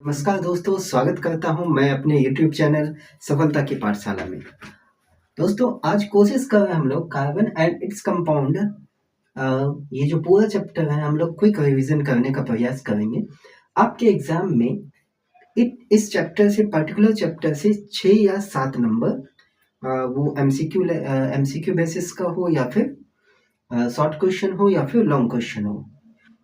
नमस्कार दोस्तों, स्वागत करता हूं मैं अपने YouTube चैनल सफलता की पाठशाला में। दोस्तों, आज कोशिश कर रहे हैं हम लोग कार्बन एंड इट्स कंपाउंड। ये जो पूरा चैप्टर है हम लोग क्विक रिवीजन करने का प्रयास करेंगे। आपके एग्जाम में इस चैप्टर से पर्टिकुलर चैप्टर से 6 या 7 नंबर वो एमसीक्यू बेसिस का हो या फिर शॉर्ट क्वेश्चन हो या फिर लॉन्ग क्वेश्चन हो,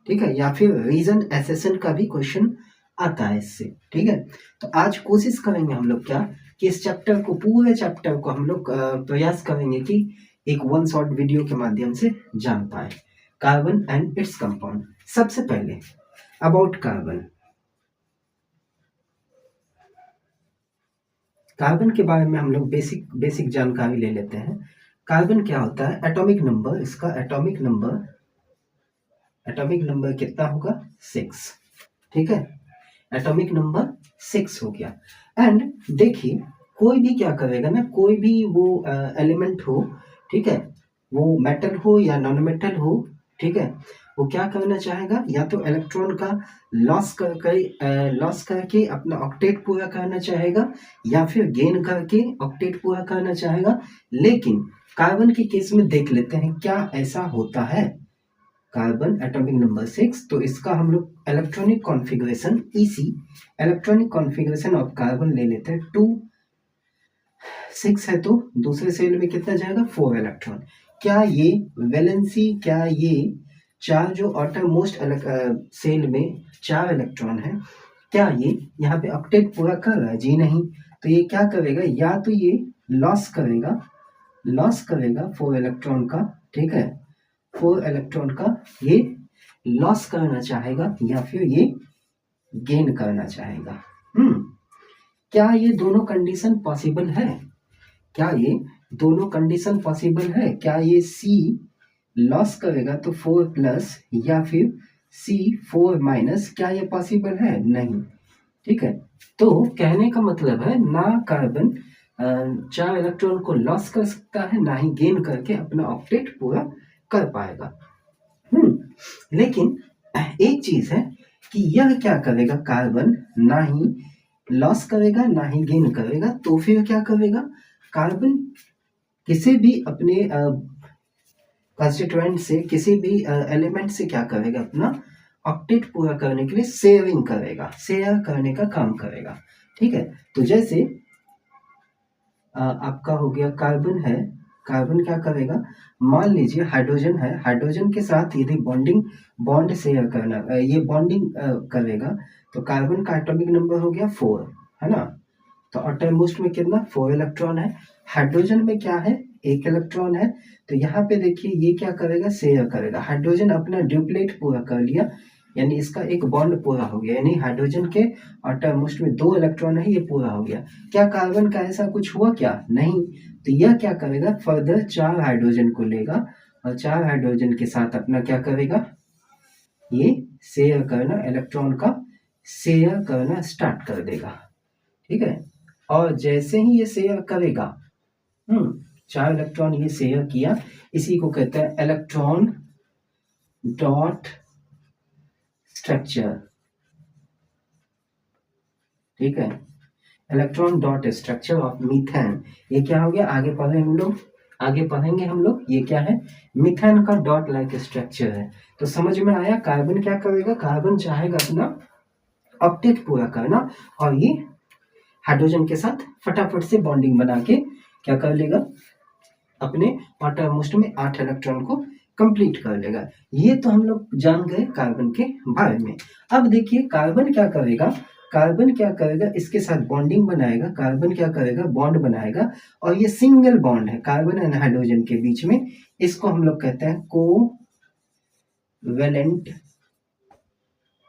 ठीक है, या फिर रीजन एसेशन का भी क्वेश्चन आता है इससे, ठीक है। तो आज कोशिश करेंगे हम लोग क्या कि इस चैप्टर को, पूरे चैप्टर को हम लोग प्रयास करेंगे कि एक वन शॉट वीडियो के माध्यम से जान पाए कार्बन एंड इट्स कंपाउंड। सबसे पहले अबाउट कार्बन। कार्बन के बारे में हम लोग बेसिक जानकारी ले लेते हैं। कार्बन क्या होता है? एटॉमिक नंबर, इसका एटॉमिक नंबर कितना होगा? 6, ठीक है। एटॉमिक नंबर 6 हो गया। एंड देखिए, कोई भी क्या करेगा ना, कोई भी वो एलिमेंट हो, ठीक है, वो मेटल हो या नॉन मेटल हो, ठीक है, वो क्या करना चाहेगा? या तो इलेक्ट्रॉन का लॉस करके अपना ऑक्टेट पूरा करना चाहेगा या फिर गेन करके ऑक्टेट पूरा करना चाहेगा। लेकिन कार्बन के केस में देख लेते हैं क्या ऐसा होता है। कार्बन एटॉमिक नंबर 6, तो इसका हम लोग electronic configuration EC, electronic configuration of carbon ले लेते हैं। 2 6 है तो दूसरे सेल में कितना जाएगा? 4 इलेक्ट्रॉन। क्या ये वैलेंसी, क्या ये 4 जो आउटर मोस्ट सेल में 4 इलेक्ट्रॉन है, क्या ये यहाँ पे ऑक्टेट पूरा कर रहा है? जी नहीं। तो ये क्या करेगा? या तो ये लॉस करेगा 4 इलेक्ट्रॉन का, ठीक है, 4 इलेक्ट्रॉन का ये लॉस करना चाहेगा या फिर ये गेन करना चाहेगा। क्या ये दोनों कंडीशन पॉसिबल है? क्या ये दोनों कंडीशन पॉसिबल है? क्या ये सी लॉस करेगा तो 4 प्लस या फिर सी 4 माइनस, क्या ये पॉसिबल है? नहीं, ठीक है। तो कहने का मतलब है ना कार्बन 4 इलेक्ट्रॉन को लॉस कर सकता है, ना ही गेन करके अपना ऑक्टेट पूरा कर पाएगा। लेकिन एक चीज है कि यह क्या करेगा? कार्बन ना ही लॉस करेगा ना ही गेन करेगा, तो फिर क्या करेगा? कार्बन किसी भी अपने कंस्टिट्यूएंट से, किसी भी एलिमेंट से क्या करेगा? अपना ऑक्टेट पूरा करने के लिए शेयरिंग करेगा, शेयर करने का काम करेगा, ठीक है। तो जैसे आपका हो गया कार्बन है, कार्बन क्या करेगा? मान लीजिए हाइड्रोजन है, हाइड्रोजन के साथ यदि बॉन्ड शेयर करना, ये बॉन्डिंग करेगा, तो कार्बन का एटॉमिक नंबर हो गया 4, है ना। तो आउटर मोस्ट में कितना? 4 इलेक्ट्रॉन है। हाइड्रोजन में क्या है? 1 इलेक्ट्रॉन है। तो यहाँ पे देखिए ये क्या करेगा? शेयर करेगा। हाइड्रोजन अपना ड्यूप्लेट पूरा कर लिया, यानी इसका एक बॉन्ड पूरा हो गया, यानी हाइड्रोजन के आउटर मोस्ट में 2 इलेक्ट्रॉन है, ये पूरा हो गया। क्या कार्बन का ऐसा कुछ हुआ क्या? नहीं। तो यह क्या करेगा? फर्दर 4 हाइड्रोजन को लेगा और 4 हाइड्रोजन के साथ अपना क्या करेगा? ये शेयर करना, इलेक्ट्रॉन का शेयर करना स्टार्ट कर देगा, ठीक है। और जैसे ही ये शेयर करेगा, 4 इलेक्ट्रॉन ये शेयर किया, इसी को कहते हैं इलेक्ट्रॉन डॉट स्ट्रक्चर, ठीक है। Electron dot structure of methane, ये क्या हो गया? आगे पढ़ेंगे हम लोग ये क्या है? मीथेन का डॉट लाइक स्ट्रक्चर है। तो समझ में आया कार्बन क्या करेगा? कार्बन चाहेगा अपना ऑक्टेट पूरा करना और ये हाइड्रोजन के साथ फटाफट से बॉन्डिंग बना के क्या कर लेगा? अपने आउटर मोस्ट में 8 इलेक्ट्रॉन को कंप्लीट कर लेगा। ये तो हम लोग जान गए कार्बन के बारे में। अब देखिए कार्बन क्या करेगा? इसके साथ बॉन्डिंग बनाएगा। कार्बन क्या करेगा? बॉन्ड बनाएगा, और ये सिंगल बॉन्ड है कार्बन एंड हाइड्रोजन के बीच में, इसको हम लोग कहते हैं कोवैलेंट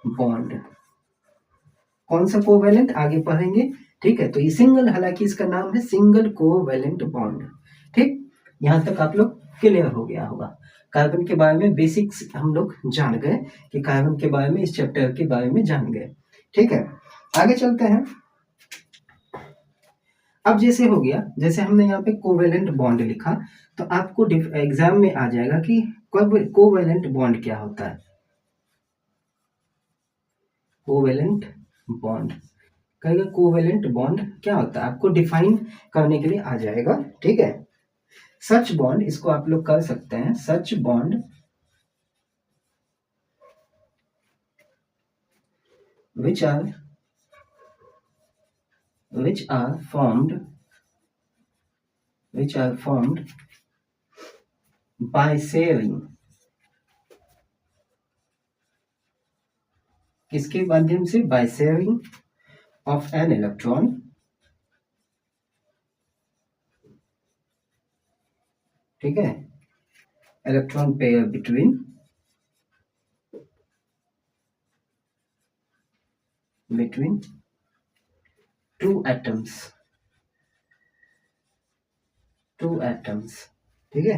बॉन्ड। कौन सा कोवैलेंट? आगे पढ़ेंगे, ठीक है। तो ये सिंगल, हालांकि इसका नाम है सिंगल कोवैलेंट बॉन्ड, ठीक। यहां तक आप लोग क्लियर हो गया होगा। कार्बन के बारे में बेसिक्स हम लोग जान गए कि कार्बन के बारे में, इस चैप्टर के बारे में जान गए, ठीक है। आगे चलते हैं। अब जैसे हो गया, जैसे हमने यहाँ पे कोवैलेंट बॉन्ड लिखा, तो आपको एग्जाम में आ जाएगा कि कोवैलेंट बॉन्ड क्या होता है। कोवैलेंट बॉन्ड कहेगा कोवेलेंट बॉन्ड क्या होता है, आपको डिफाइन करने के लिए आ जाएगा, ठीक है। सच बॉन्ड, इसको आप लोग कर सकते हैं, such bond which are formed by sharing, किसके माध्यम से, by sharing of an electron, ठीक है, electron pair between two atoms, ठीक है,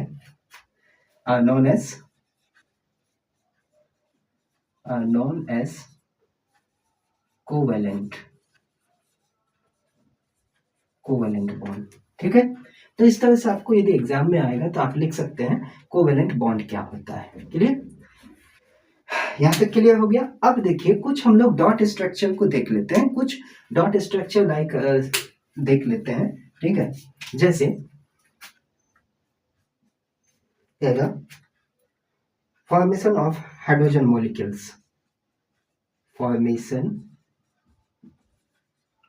are known as covalent bond, ठीक है। तो इस तरह से आपको यदि एग्जाम में आएगा तो आप लिख सकते हैं कोवेलेंट बॉन्ड क्या होता है। क्लियर, यहाँ तक क्लियर हो गया। अब देखिए कुछ हम लोग डॉट स्ट्रक्चर को देख लेते हैं, कुछ डॉट स्ट्रक्चर लाइक देख लेते हैं, ठीक है। जैसे क्या, formation of hydrogen molecules, formation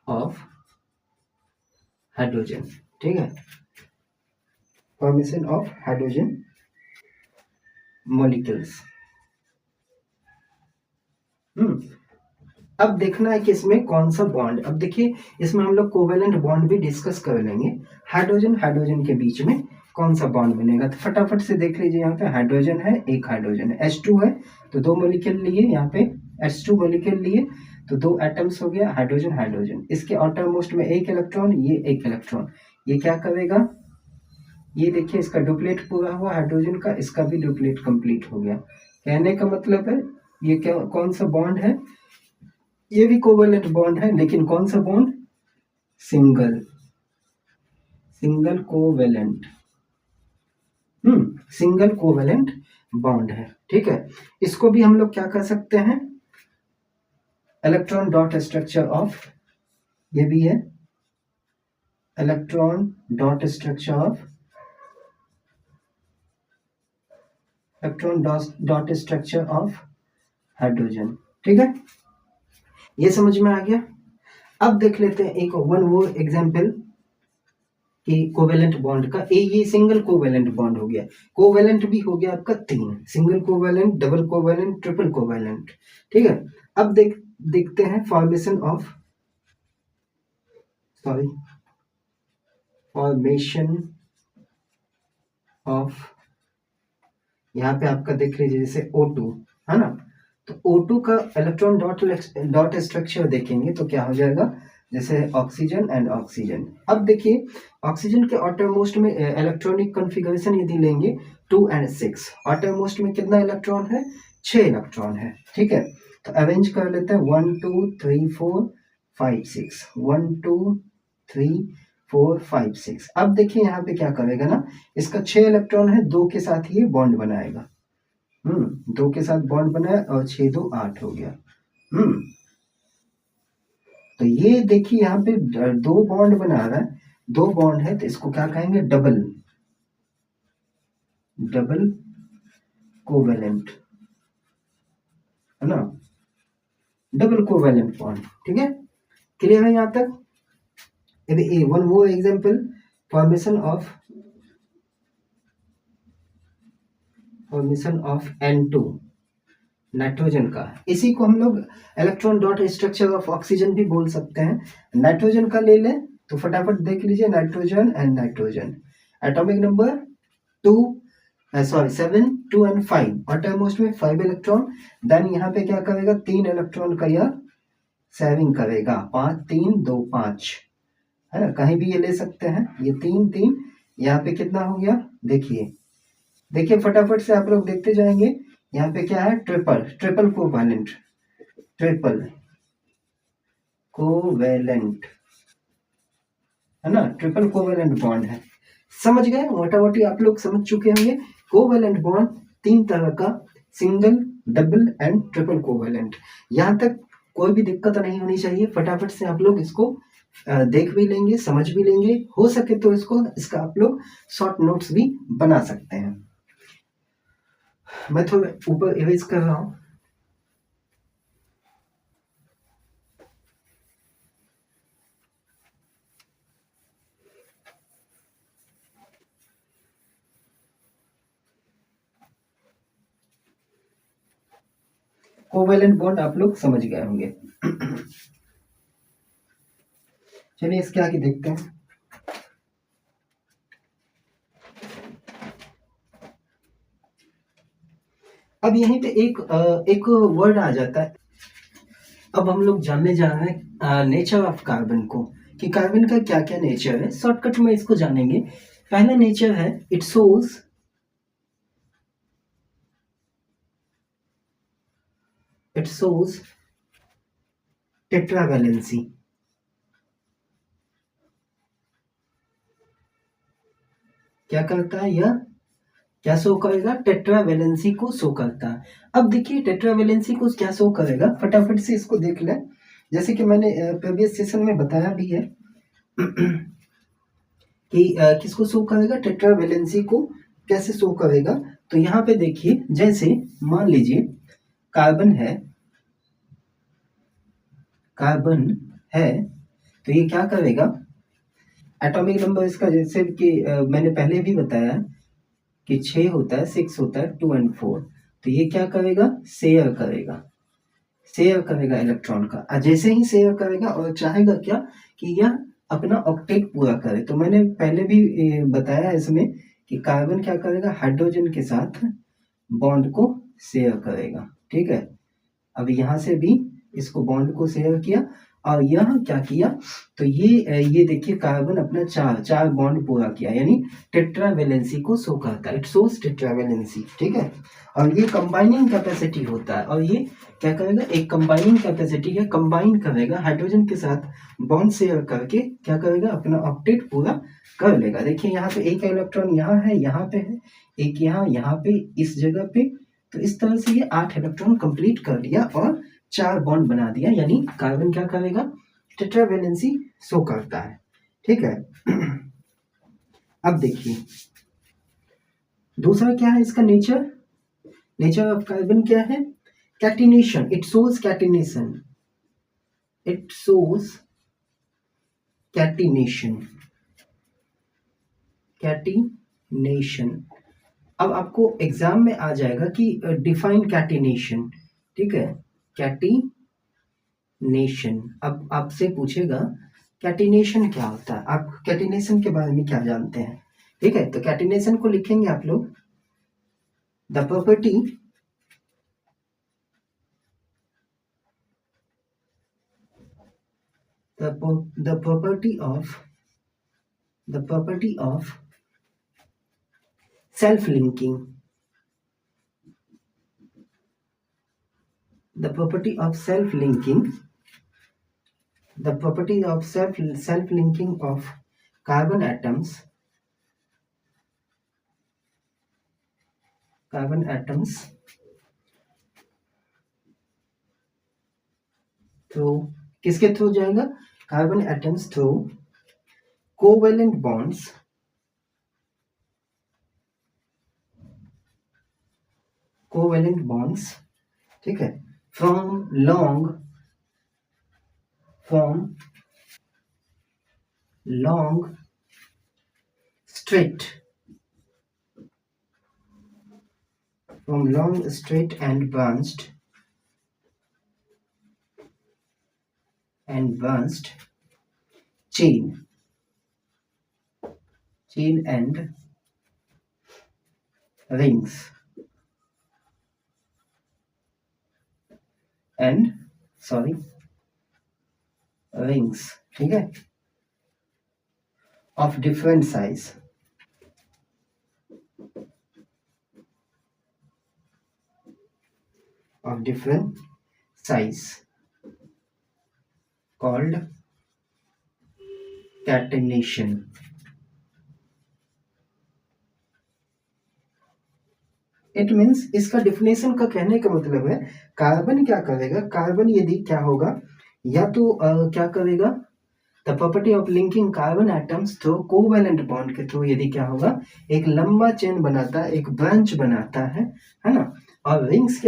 of hydrogen, ठीक है, फॉर्मेशन ऑफ हाइड्रोजन मॉलिक्यूल्स। अब देखना है कि इसमें कौन सा बॉन्ड, अब देखिए इसमें हम लोग कोवेलेंट बॉन्ड भी डिस्कस कर लेंगे, हाइड्रोजन के बीच में कौन सा बॉन्ड बनेगा। तो फटाफट से देख लीजिए, यहाँ पे हाइड्रोजन है, एक हाइड्रोजन है, H2 है तो दो मॉलिक्यूल लिए, यहाँ पे H2 मॉलिक्यूल लिए तो दो एटम्स हो गया, हाइड्रोजन, इसके आउटर मोस्ट में एक इलेक्ट्रॉन, ये एक इलेक्ट्रॉन, ये क्या करेगा, ये देखिए इसका डुप्लेट पूरा हुआ हाइड्रोजन का, इसका भी डुप्लेट कंप्लीट हो गया। कहने का मतलब है ये क्या, कौन सा बॉन्ड है, ये भी कोवेलेंट बॉन्ड है, लेकिन कौन सा bond, single covalent, single covalent bond है, ठीक है। इसको भी हम लोग क्या कर सकते हैं, इलेक्ट्रॉन डॉट स्ट्रक्चर ऑफ, ये भी है electron dot structure of hydrogen, ठीक है, ये समझ में आ गया। अब देख लेते हैं एक वन मोर एग्जांपल कि कोवेलेंट बॉन्ड का, ये सिंगल कोवेलेंट बॉन्ड हो गया, कोवेलेंट भी हो गया आपका 3, single covalent, double covalent, triple covalent, ठीक है। अब देखते हैं फॉर्मेशन ऑफ, यहाँ पे आपका देख लीजिए जैसे O2 है ना, तो O2 का इलेक्ट्रॉन डॉट स्ट्रक्चर देखेंगे तो क्या हो जाएगा, जैसे ऑक्सीजन एंड ऑक्सीजन। अब देखिए ऑक्सीजन के आउटरमोस्ट में इलेक्ट्रॉनिक कॉन्फ़िगरेशन यदि लेंगे 2 और 6, आउटरमोस्ट में कितना इलेक्ट्रॉन है, 6 इलेक्ट्रॉन है, ठीक है। तो अरेंज कर लेते हैं 1 2 3 4 5 6, 1 2 3 4 5 6। अब देखिए यहाँ पे क्या करेगा ना, इसका 6 इलेक्ट्रॉन है, 2 के साथ ये बॉन्ड बनाएगा, 2 के साथ बॉन्ड बनाया और 6 2 8 हो गया। तो ये देखिए यहाँ पे 2 बॉन्ड बना रहा है, 2 बॉन्ड है तो इसको क्या कहेंगे, डबल कोवेलेंट, है ना, डबल कोवेलेंट बॉन्ड, ठीक है। क्लियर है यहाँ तक। यदि one more example, formation of N2 nitrogen का, इसी को हम लोग electron dot structure of oxygen भी बोल सकते हैं। नाइट्रोजन का ले लें तो फटाफट देख लीजिए, नाइट्रोजन एटॉमिक नंबर 7 2 और 5, आउटरमोस्ट में 5 इलेक्ट्रॉन, देन यहाँ पे क्या करेगा, 3 इलेक्ट्रॉन का यह शेयरिंग करेगा, 5 3 2 5, है ना, कहीं भी ये ले सकते हैं, ये 3 3, यहाँ पे कितना हो गया, देखिए फटाफट से आप लोग देखते जाएंगे, यहाँ पे क्या है, ट्रिपल कोवेलेंट, है ना, ट्रिपल कोवेलेंट बॉन्ड है। समझ गए, मोटा मोटी आप लोग समझ चुके होंगे। कोवेलेंट बॉन्ड 3 तरह का, single, double and triple covalent. यहाँ तक कोई भी दिक्कत नहीं होनी चाहिए, फटाफट से आप लोग इसको देख भी लेंगे, समझ भी लेंगे, हो सके तो इसका आप लोग शॉर्ट नोट्स भी बना सकते हैं। मैं थोड़ा ऊपर इरेज कर रहा हूँ। कोवेलेंट बॉन्ड आप लोग समझ गए होंगे। चलिए इसके आगे देखते हैं। अब यहीं पे एक वर्ड आ जाता है। अब हम लोग जानने जा रहे हैं नेचर ऑफ कार्बन को, कि कार्बन का क्या क्या नेचर है। शॉर्टकट में इसको जानेंगे। पहला नेचर है इट शोज टेट्रावैलेंसी। क्या करता है यह, क्या शो करेगा, टेट्रावैलेंसी को शो करता है। अब देखिए टेट्रावैलेंसी को क्या शो करेगा, फटाफट से इसको देख लें। जैसे कि मैंने प्रीवियस सेशन में बताया भी है कि किसको शो करेगा, टेट्रावैलेंसी को कैसे शो करेगा। तो यहाँ पे देखिए, जैसे मान लीजिए कार्बन है, कार्बन है, तो ये क्या करेगा, एटॉमिक नंबर इसका जैसे कि मैंने पहले भी बताया कि 6 होता है, 6 होता है, 2 एंड 4। तो ये क्या करेगा, शेयर करेगा, शेयर करेगा इलेक्ट्रॉन का। और जैसे ही शेयर करेगा और चाहेगा क्या कि यह अपना ऑक्टेट पूरा करे। तो मैंने पहले भी बताया इसमें कि कार्बन क्या करेगा, हाइड्रोजन के साथ बॉन्ड को शेयर करेगा। ठीक है, अब यहाँ से भी इसको बॉन्ड को शेयर किया और यह क्या किया, तो ये देखिए कार्बन अपना चार चार बॉन्ड पूरा किया, यानी टेट्रावैलेंसी को शो करता है, इट शोज टेट्रावैलेंसी। ठीक है, और ये कंबाइनिंग कैपेसिटी होता है, और ये क्या करेगा, एक कंबाइनिंग कैपेसिटी है, कंबाइन करेगा हाइड्रोजन के साथ बॉन्ड शेयर करके क्या करेगा, अपना ऑक्टेट पूरा कर लेगा। देखिए यहाँ पे एक इलेक्ट्रॉन यहाँ है, यहाँ पे है, एक यहाँ पे इस जगह पे। तो इस तरह से ये 8 इलेक्ट्रॉन कंप्लीट कर लिया और 4 बॉन्ड बना दिया, यानी कार्बन क्या करेगा, टेट्रावैलेंसी शो करता है। ठीक है, अब देखिए दूसरा क्या है इसका नेचर, नेचर ऑफ कार्बन क्या है, catenation, it shows catenation, it shows catenation, catenation. अब आपको एग्जाम में आ जाएगा कि डिफाइन कैटिनेशन। ठीक है, कैटिनेशन, अब आपसे पूछेगा कैटिनेशन क्या होता है, आप कैटिनेशन के बारे में क्या जानते हैं। ठीक है, तो कैटिनेशन को लिखेंगे आप लोग, the property the property of self linking, the property of self linking, the property of self linking of carbon atoms, through, किसके थ्रू जाएगा, carbon atoms through covalent bonds, ठीक है, from long straight and branched chain and rings ठीक है, of different size, called catenation। It means इसका definition का कहने का मतलब है कार्बन क्या करेगा, कार्बन यदि क्या होगा या तो क्या करेगा, the property of linking carbon atoms through covalent bond के थ्रू यदि क्या होगा एक लंबा चेन बनाता है, एक ब्रांच बनाता है ना, और रिंग्स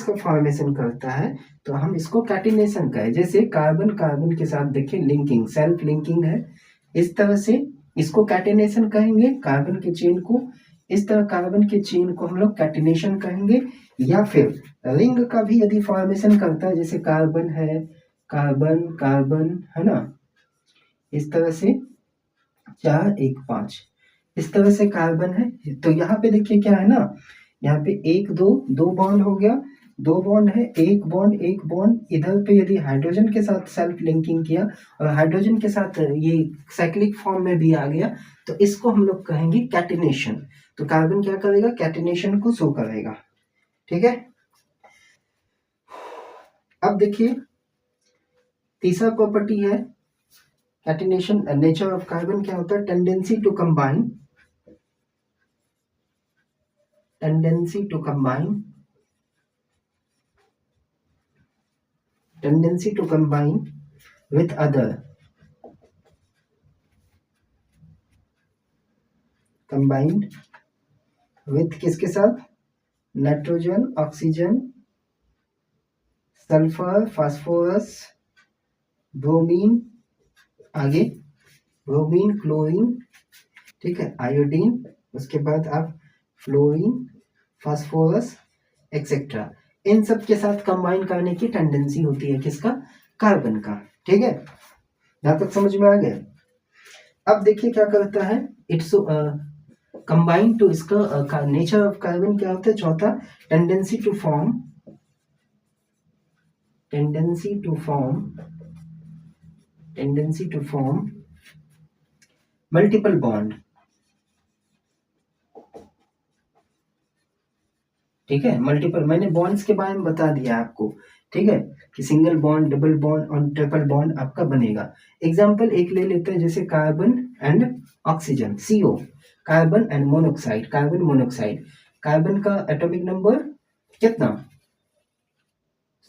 का फॉर्मेशन करता है, तो हम इसको कैटिनेशन कहें। जैसे कार्बन कार्बन के साथ देखिए लिंकिंग, सेल्फ लिंकिंग है, इस तरह से इसको कैटिनेशन कहेंगे कार्बन के चेन को। इस तरह कार्बन के चेन को हम लोग कैटिनेशन कहेंगे। या फिर रिंग का भी यदि फॉर्मेशन करता है, जैसे कार्बन है, कार्बन कार्बन है ना, इस तरह से 4 1 5 इस तरह से कार्बन है। तो यहाँ पे देखिए क्या है ना, यहाँ पे 1 2 2 बॉन्ड हो गया, 2 बॉन्ड है, एक बॉन्ड इधर पे यदि हाइड्रोजन के साथ सेल्फ लिंकिंग किया और हाइड्रोजन के साथ ये साइक्लिक फॉर्म में भी आ गया, तो इसको हम लोग कहेंगे कैटिनेशन। तो कार्बन क्या करेगा, कैटिनेशन को शो करेगा। ठीक है, अब देखिए तीसरा प्रॉपर्टी है कैटिनेशन। नेचर ऑफ कार्बन क्या होता है, tendency to combine, tendency to combine, tendency to combine with other, combined with किसके साथ, nitrogen, oxygen, sulphur, phosphorus, bromine, आगे ब्रोमीन, क्लोरीन, ठीक है, आयोडीन, उसके बाद आप फ्लोरीन, फास्फोरस एक्सेट्रा, इन सब के साथ कंबाइन करने की टेंडेंसी होती है किसका, कार्बन का। ठीक है, यहां तक समझ में आ गया। अब देखिए क्या करता है, इट्स कंबाइन टू, इसका नेचर ऑफ कार्बन क्या होता है, चौथा tendency to form, tendency to form, tendency to form multiple bond. ठीक है, मल्टीपल, मैंने बॉन्ड्स के बारे में बता दिया आपको। ठीक है, कि सिंगल बॉन्ड, डबल बॉन्ड और ट्रिपल बॉन्ड आपका बनेगा। एग्जाम्पल एक ले लेते हैं, जैसे carbon and oxygen, CO, carbon and monoxide, carbon monoxide, carbon का एटॉमिक नंबर कितना,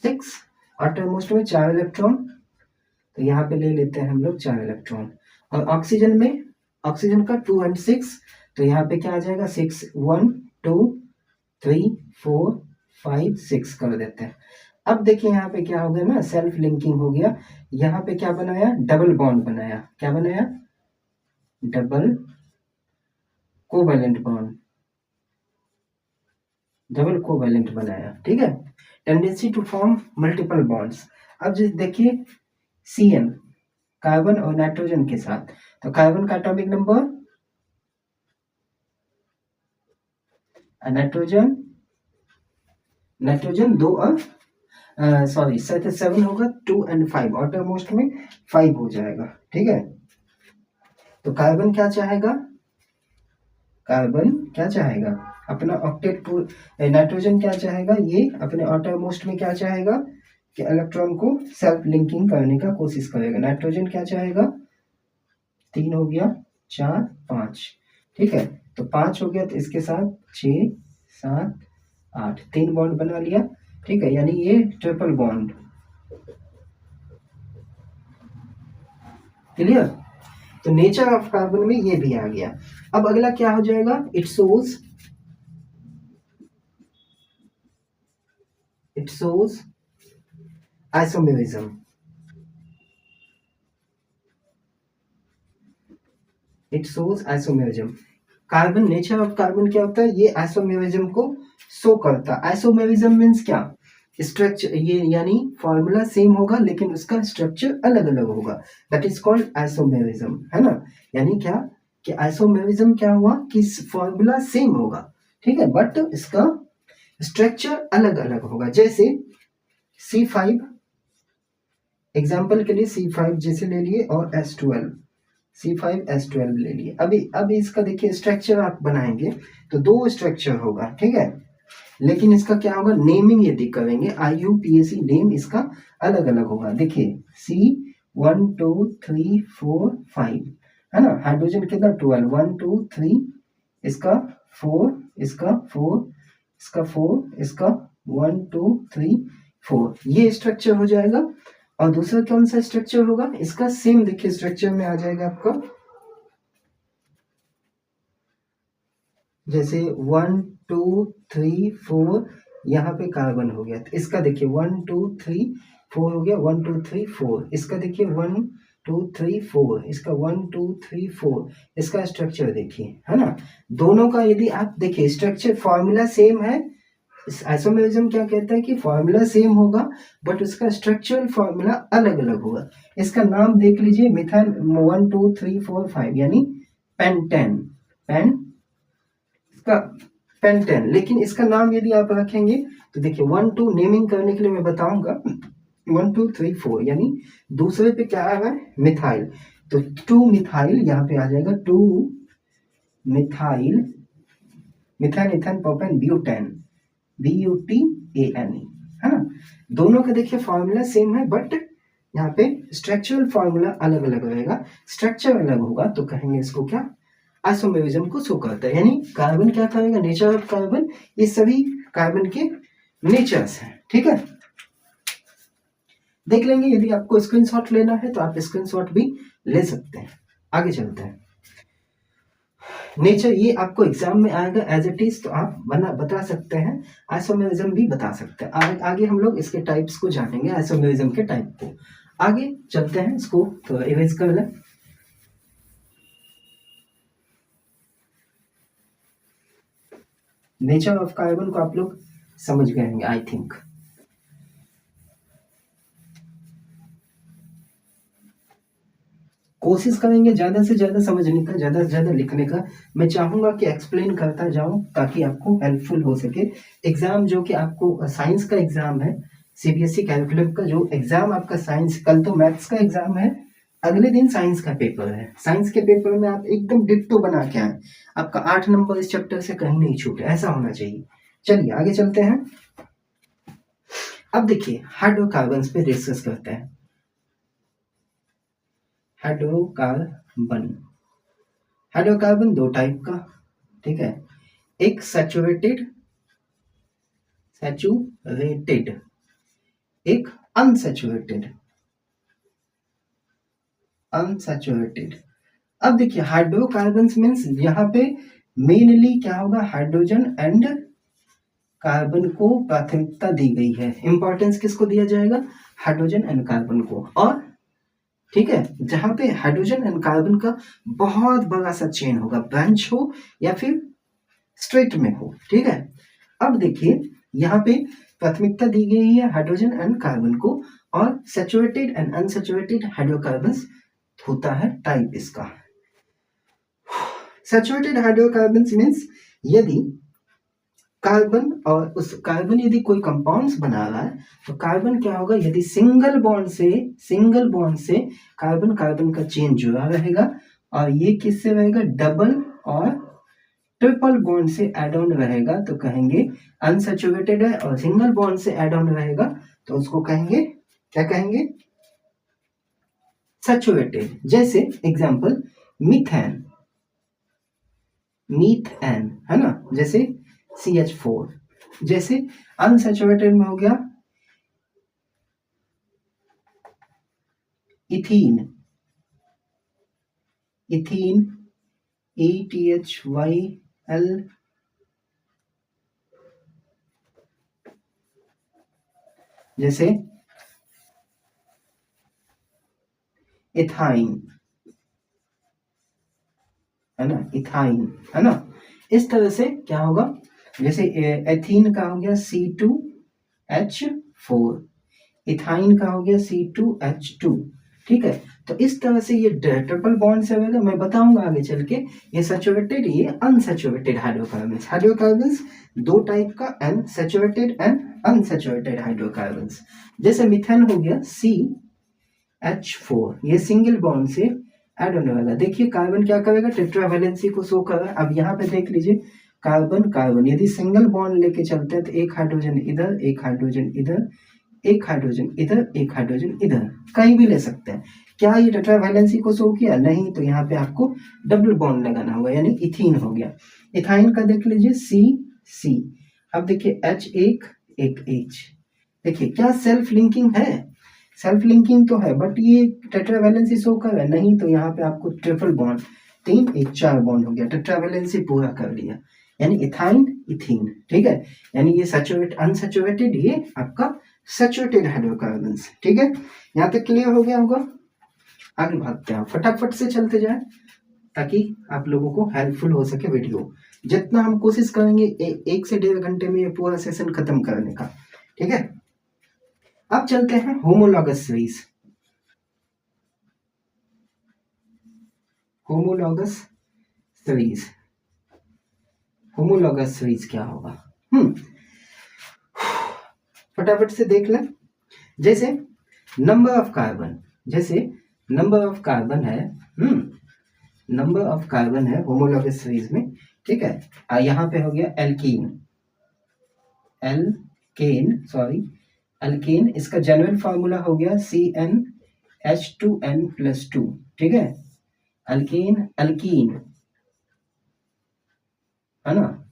6, ऑटोमोस्ट में 4 इलेक्ट्रॉन, तो यहाँ पे ले लेते हैं हम लोग 4 इलेक्ट्रॉन। और ऑक्सीजन में, ऑक्सीजन का 2 and 6, तो यहाँ पे क्या आ जाएगा, 6 1 2 3 4 5 6 कर देते हैं। अब देखिए यहाँ पे क्या हो गया ना, सेल्फ लिंकिंग हो गया। यहाँ पे क्या बनाया, डबल बॉन्ड बनाया, क्या बनाया, double covalent bond, double covalent बनाया। ठीक है, tendency to form multiple bonds. अब जो देखिए CN, कार्बन और नाइट्रोजन के साथ, तो कार्बन का एटॉमिक नंबर, नाइट्रोजन, नाइट्रोजन 2 और सॉरी 7 होगा, 2 and 5, ऑटोमोस्ट में 5 हो जाएगा। ठीक है, तो कार्बन क्या चाहेगा, कार्बन क्या चाहेगा, अपना ऑक्टेट, नाइट्रोजन क्या चाहेगा, ये अपने ऑटोमोस्ट में क्या चाहेगा कि इलेक्ट्रॉन को सेल्फ लिंकिंग करने का कोशिश करेगा। नाइट्रोजन क्या चाहेगा, 3 हो गया, 4 5, ठीक है, तो 5 हो गया, तो इसके साथ 6 7 8, 3 बॉन्ड बना लिया। ठीक है, यानी ये ट्रिपल बॉन्ड। क्लियर, तो नेचर ऑफ कार्बन में ये भी आ गया। अब अगला क्या हो जाएगा, it shows isomerism. It shows isomerism. Carbon, nature of carbon क्या होता है, ये आइसोमेरिज्म को शो करता है। आइसोमेरिज्म मीन्स क्या, स्ट्रक्चर, ये यानी फॉर्मूला सेम होगा लेकिन उसका स्ट्रक्चर अलग अलग होगा, दैट इज कॉल्ड आइसोमेरिज्म, है ना। यानी क्या कि आइसोमेरिज्म क्या हुआ कि फॉर्मूला सेम होगा, ठीक है, बट इसका स्ट्रक्चर अलग अलग होगा। जैसे C5, एग्जाम्पल के लिए C5 जैसे ले लिए और S12, C5H12 ले लिए। अभी इसका देखिए स्ट्रक्चर आप बनाएंगे तो 2 स्ट्रक्चर होगा, ठीक है, लेकिन इसका क्या होगा, नेमिंग यदि करेंगे IUPAC, नेम इसका अलग अलग होगा। देखिए C1 2 3 4 5, है ना, हाइड्रोजन कितना 12, 1 2 3, इसका 4, इसका 4, इसका 4, इसका 1 2 3 4, ये स्ट्रक्चर हो जाएगा। और दूसरा कौन सा स्ट्रक्चर होगा, इसका सेम देखिए स्ट्रक्चर में आ जाएगा आपका, जैसे 1 2 3 4 यहाँ पे कार्बन हो गया, तो इसका देखिए 1 2 3 4 हो गया, 1 2 3 4, इसका देखिए 1 2 3 4, इसका 1 2 3 4, इसका स्ट्रक्चर देखिए, है ना। दोनों का यदि आप देखिए स्ट्रक्चर फॉर्मूला सेम है, आइसोमेरिज्म क्या कहता है कि फॉर्मूला सेम होगा बट उसका स्ट्रक्चरल फॉर्मूला अलग अलग होगा। इसका नाम देख लीजिए, मिथाइल 1 2 3 4 5 यानी पेंटेन, इसका पेंटेन। लेकिन इसका नाम यदि आप रखेंगे तो देखिए 1 2 नेमिंग करने के लिए मैं बताऊंगा, 1 2 3 4 यानी दूसरे पे क्या आ रहा है, मिथाइल, तो 2 मिथाइल यहाँ पे आ जाएगा, 2 methyl, methyl ethane propane butane, BUTANE, है ना। दोनों का देखिए फॉर्मूला सेम है बट यहाँ पे स्ट्रक्चरल फॉर्मूला अलग अलग रहेगा। स्ट्रक्चर अलग होगा तो कहेंगे इसको क्या, आइसोमेरिज्म को शो करता है। यानी कार्बन क्या कहेगा, नेचर ऑफ कार्बन, ये सभी कार्बन के नेचर्स हैं, ठीक है। देख लेंगे, यदि आपको स्क्रीनशॉट लेना है तो आप स्क्रीनशॉट भी ले सकते हैं। आगे चलते हैं, नेचर ये आपको एग्जाम में आएगा एज इट इज, तो आप बता सकते हैं, आइसोमेरिज्म भी बता सकते हैं। आगे हम लोग इसके टाइप्स को जानेंगे, आइसोमेरिज्म के टाइप को। आगे चलते हैं, इसको तो इरेज कर लें। नेचर ऑफ कार्बन को आप लोग समझ गए होंगे आई थिंक। कोशिश करेंगे ज्यादा से ज्यादा समझने का, ज्यादा से ज्यादा लिखने का। मैं चाहूंगा कि एक्सप्लेन करता जाऊं ताकि आपको हेल्पफुल हो सके। एग्जाम जो कि आपको साइंस का एग्जाम है, सीबीएसई कैलकुलम का जो एग्जाम आपका साइंस, कल तो मैथ्स का एग्जाम है, अगले दिन साइंस का पेपर है। साइंस के पेपर में आप एकदम डिट्टो बना के आए, आपका 8 नंबर इस चैप्टर से कहीं नहीं छूटे, ऐसा होना चाहिए। चलिए आगे चलते हैं। अब देखिए हाइड्रोकार्बन्स पे डिस्कस करते हैं। हाइड्रोकार्बन, हाइड्रोकार्बन दो टाइप का, ठीक है, एक सैचुरेटेड, एक अनसैचुरेटेड। अब देखिए हाइड्रोकार्बन्स मीन्स यहाँ पे मेनली क्या होगा, हाइड्रोजन एंड कार्बन को प्राथमिकता दी गई है। इंपॉर्टेंस किसको दिया जाएगा, हाइड्रोजन एंड कार्बन को। और ठीक है, जहां पे हाइड्रोजन एंड कार्बन का बहुत बड़ा सा चेन होगा, ब्रांच हो या फिर स्ट्रेट में हो, ठीक है। अब देखिए यहाँ पे प्राथमिकता दी गई है हाइड्रोजन एंड कार्बन को, और सैचुरेटेड एंड अनसैचुरेटेड हाइड्रोकार्बन्स होता है टाइप इसका। सैचुरेटेड हाइड्रोकार्बन्स मीन्स यदि कार्बन और उस कार्बन यदि कोई कंपाउंड्स बना रहा है तो कार्बन क्या होगा, यदि सिंगल बॉन्ड से कार्बन कार्बन का चेन जुड़ा रहेगा, और ये किससे रहेगा, डबल और ट्रिपल बॉन्ड से एड ऑन रहेगा तो कहेंगे अनसैचुरेटेड है, और सिंगल बॉन्ड से एड ऑन रहेगा तो उसको कहेंगे, क्या कहेंगे, सैचुरेटेड। जैसे एग्जांपल मीथेन, है ना, जैसे CH4। जैसे अनसैचुरेटेड में हो गया इथीन, ETHYL। जैसे इथाइन, है ना, इथाइन, है ना। इस तरह से क्या होगा, जैसे एथीन का हो गया C2H4, इथाइन का हो गया C2H2, ठीक है। तो इस तरह से ये ट्रिपल बॉन्ड से होगा, मैं बताऊंगा आगे चल के। ये सैचुरेटेड, ये अनसैचुरेटेड हाइड्रोकार्बन्स। हाइड्रोकार्बन्स दो टाइप का, सैचुरेटेड एंड अनसैचुरेटेड हाइड्रोकार्बन्स। जैसे मिथेन हो गया CH4, ये सिंगल बॉन्ड से ऐड होने वाला। देखिए कार्बन क्या करेगा, टेट्रावैलेंसी को शो कर रहा है। अब यहाँ पे देख लीजिए कार्बन कार्बन यदि सिंगल बॉन्ड लेके चलते हैं तो एक हाइड्रोजन इधर, एक हाइड्रोजन इधर, एक हाइड्रोजन इधर, एक हाइड्रोजन इधर, कहीं भी ले सकते हैं। क्या ये टेट्रावैलेंसी को शो किया, नहीं, तो यहाँ पे आपको डबल बॉन्ड लगाना होगा, यानी इथीन हो गया। इथाइन का देख लीजिए C, अब देखिए H एक H, देखिए क्या सेल्फ लिंकिंग है, सेल्फ लिंकिंग तो है, बट ये टेट्रावैलेंसी शो कर है नहीं, तो यहाँ पे आपको ट्रिपल बॉन्ड, 3 1 4 बॉन्ड हो गया, टेट्रावैलेंसी पूरा कर लिया, यानी इथाइन इथीन, ठीक है, यानी ये सैचुरेट अनसैचुरेटेड, ये आपका सैचुरेटेड हाइड्रोकार्बन्स, ठीक है। यहाँ तक क्लियर हो गया होगा। आगे भागते हैं, फटाफट से चलते जाए ताकि आप लोगों को हेल्पफुल हो सके वीडियो। जितना हम कोशिश करेंगे 1 से 1.5 घंटे में ये पूरा सेशन खत्म करने का, ठीक है। अब चलते हैं homologous series. Homologous series, homologous series क्या होगा, फटाफट से देख लें। जैसे नंबर ऑफ कार्बन, जैसे नंबर ऑफ कार्बन है, नंबर ऑफ कार्बन है होमोलॉगस सीरीज में, ठीक है। यहाँ पे हो गया एल्कीन, एल्केन, इसका जनरल फार्मूला हो गया CnH2n+2, ठीक है। अल्कीन है ना,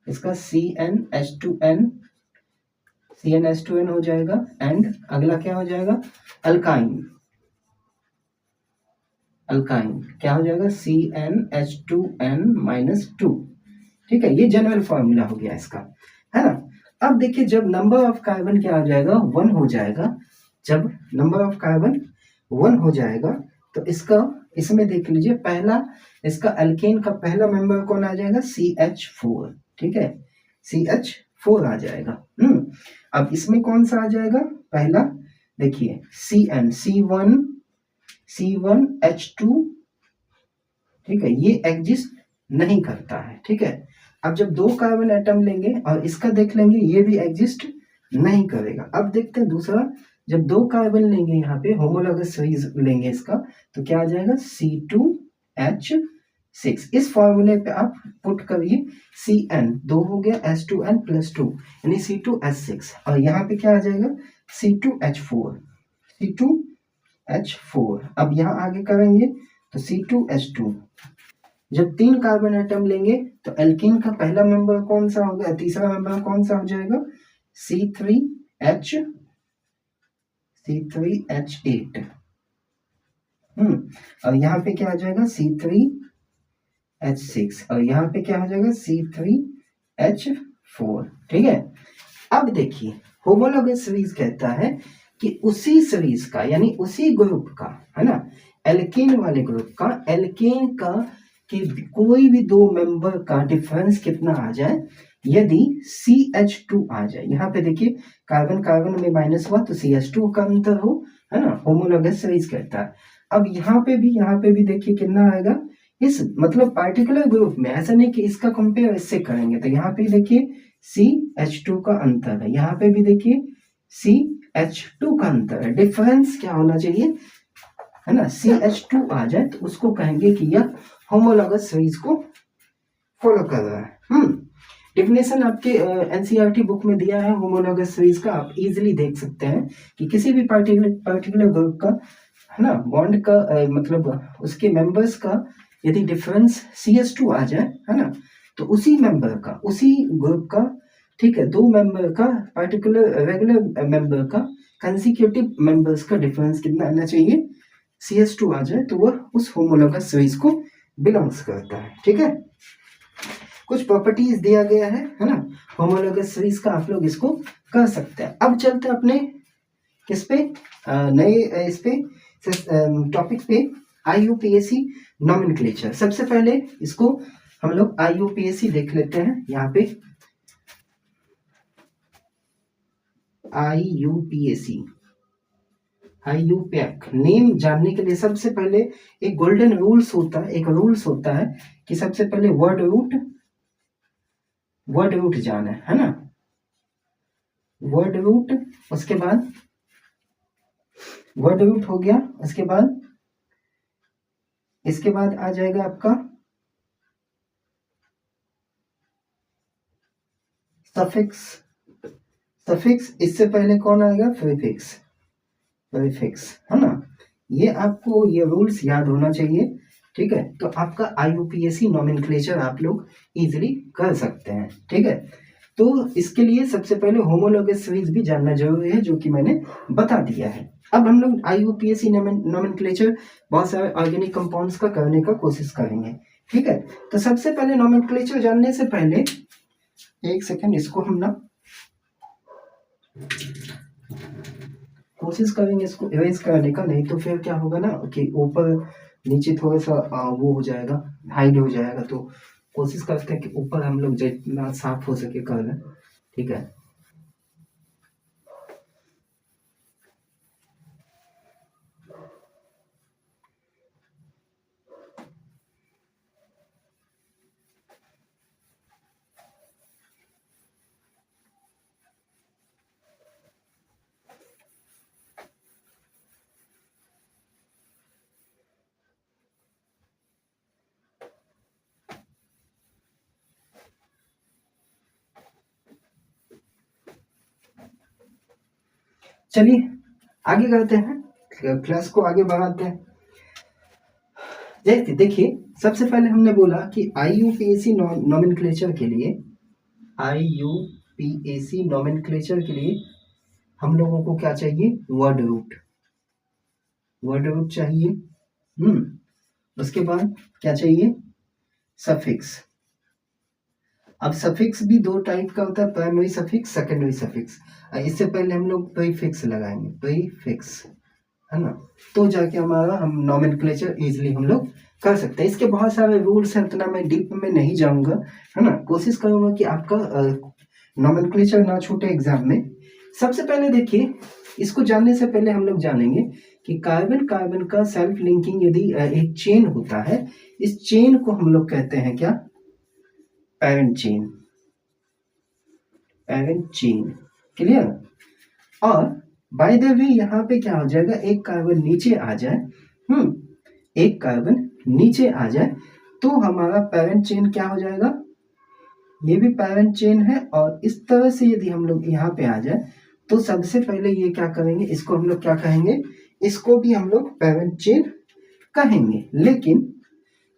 इसका CnH2n हो जाएगा, एंड अगला क्या हो जाएगा, अल्काइन क्या हो जाएगा, CnH2n-2, ठीक है। ये जनरल फॉर्मूला हो गया इसका, है ना। अब देखिए जब नंबर ऑफ कार्बन क्या हो जाएगा, 1 हो जाएगा, जब नंबर ऑफ कार्बन 1 हो जाएगा तो इसका, इसमें देख लीजिए पहला, इसका अल्केन का पहला मेंबर कौन आ जाएगा, CH4, ठीक है, CH4 आ जाएगा। अब इसमें कौन सा आ जाएगा, पहला देखिए C1H2, ठीक है, ये एग्जिस्ट नहीं करता है, ठीक है। अब जब 2 कार्बन एटम लेंगे और इसका देख लेंगे, ये भी एग्जिस्ट नहीं करेगा। अब देखते हैं दूसरा, जब 2 कार्बन लेंगे यहाँ पे होमोलॉगस सीरीज लेंगे इसका, तो क्या आ जाएगा, C2H6। इस फॉर्मूले पे आप पुट करिए Cn, 2 हो गया, H2n+2 यानी C2H6, और यहाँ पे क्या आ जाएगा, C2H4। अब यहाँ आगे करेंगे तो C2H2। जब 3 कार्बन एटम लेंगे तो एल्कीन का पहला मेंबर कौन सा हो गया, तीसरा मेंबर कौन सा हो जाएगा, C3H8। और यहाँ पे क्या आ जाएगा, C3H6, और यहाँ पे क्या हो जाएगा, C3H4, ठीक है। अब देखिए होमोलॉगस सीरीज कहता है कि उसी सीरीज का, यानी उसी ग्रुप का, है ना, एल्केन वाले ग्रुप का, एल्केन का कि कोई भी 2 मेंबर का डिफरेंस कितना आ जाए, यदि CH2 आ जाए, यहाँ पे देखिए कार्बन कार्बन में माइनस हुआ तो CH2 का अंतर हो, है ना, होमोलॉगस सीरीज कहता है। अब यहाँ पे भी देखिए कितना आएगा, इस मतलब पार्टिकुलर ग्रुप में, ऐसा नहीं कि इसका कंपेयर इससे करेंगे, तो यहाँ पे देखिए CH2 का अंतर है, यहाँ पे भी देखिए CH2 का अंतर है, डिफरेंस क्या होना चाहिए, है ना, CH2 आ जाए तो उसको कहेंगे कि यह होमोलॉगस सीरीज को फॉलो कर रहा है। डेफिनेशन आपके एनसीईआरटी बुक में दिया है होमोलॉगस सीरीज का, आप इजीली देख सकते हैं कि किसी भी पार्टिकुलर ग्रुप का, है ना, बॉन्ड का मतलब उसके मेंबर्स का यदि डिफरेंस CH2 आ जाए, है ना, तो उसी मेंबर का, उसी ग्रुप का, ठीक है, 2 मेंबर का, पार्टिकुलर रेगुलर मेंबर का, कंसेक्यूटिव मेंबर्स का डिफरेंस कितना आना चाहिए, CH2 आ जाए तो वह उस होमोलॉगस सीरीज को बिलोंग्स करता है, ठीक है। कुछ प्रॉपर्टीज दिया गया है ना, होमोलॉगस सीरीज का, आप लोग इसको कर सकते हैं। अब चलते हैं अपने किस पे, नए इस पे टॉपिक पे, IUPAC नॉमेनक्लेचर। सबसे पहले इसको हम लोग IUPAC देख लेते हैं। यहाँ पे IUPAC नेम जानने के लिए सबसे पहले एक गोल्डन रूल्स होता है, एक रूल्स होता है कि सबसे पहले वर्ड रूट जाना है ना, वर्ड रूट, उसके बाद वर्ड रूट हो गया, उसके बाद इसके बाद आ जाएगा आपका सफिक्स, इससे पहले कौन आएगा, प्रीफिक्स, है ना। ये आपको ये रूल्स याद होना चाहिए, ठीक है। तो आपका IUPAC नॉमेनक्लेचर आप लोग इजीली कर सकते हैं, ठीक है। तो इसके लिए सबसे पहले होमोलॉगस सीरीज भी जानना जरूरी है, जो कि मैंने बता दिया है। अब हम लोग IUPAC नोमेनक्लेचर बहुत सारे ऑर्गेनिक कंपाउंड्स का करने का कोशिश करेंगे, ठीक है। तो सबसे पहले नोमेनक्लेचर जानने से पहले एक सेकंड, इसको हम ना कोशिश करेंगे इसको इरेज करने का, नहीं तो फिर क्या होगा ना कि ऊपर नीचे थोड़ा सा वो हो जाएगा, हाइड हो जाएगा। तो कोशिश करते हैं कि ऊपर हम लोग जितना साफ हो सके कर लें, ठीक है। चलिए आगे करते हैं, क्लास को आगे बढ़ाते हैं। जैसे देखिए, सबसे पहले हमने बोला कि IUPAC नोमेनक्लेचर के लिए, IUPAC नोमेनक्लेचर के लिए हम लोगों को क्या चाहिए, वर्ड रूट, वर्ड रूट चाहिए। उसके बाद क्या चाहिए, सफिक्स। अब सफिक्स भी दो टाइप का होता है, प्राइमरी सफिक्स, सेकेंडरी सफिक्स। इससे पहले हम लोग प्रीफिक्स लगाएंगे, प्रीफिक्स, है ना, तो जाके हमारा हम नोमेनक्लेचर इजीली हम लोग कर सकते हैं। इसके बहुत सारे रूल्स हैं, उतना मैं डीप में नहीं जाऊंगा, है ना। कोशिश करूंगा कि आपका नोमेनक्लेचर ना छूटे एग्जाम में। सबसे पहले देखिए, इसको जानने से पहले हम लोग जानेंगे कि कार्बन कार्बन का सेल्फ लिंकिंग यदि एक चेन होता है, इस चेन को हम लोग कहते हैं क्या, parent chain, parent chain, clear. और बाय द वे यहाँ पे क्या हो जाएगा, एक कार्बन नीचे आ जाए, एक कार्बन नीचे आ जाए तो हमारा पैरेंट चेन क्या हो जाएगा, ये भी पैरेंट चेन है। और इस तरह से यदि हम लोग यहाँ पे आ जाए तो सबसे पहले ये क्या करेंगे, इसको हम लोग क्या कहेंगे, इसको भी हम लोग पैरेंट चेन कहेंगे। लेकिन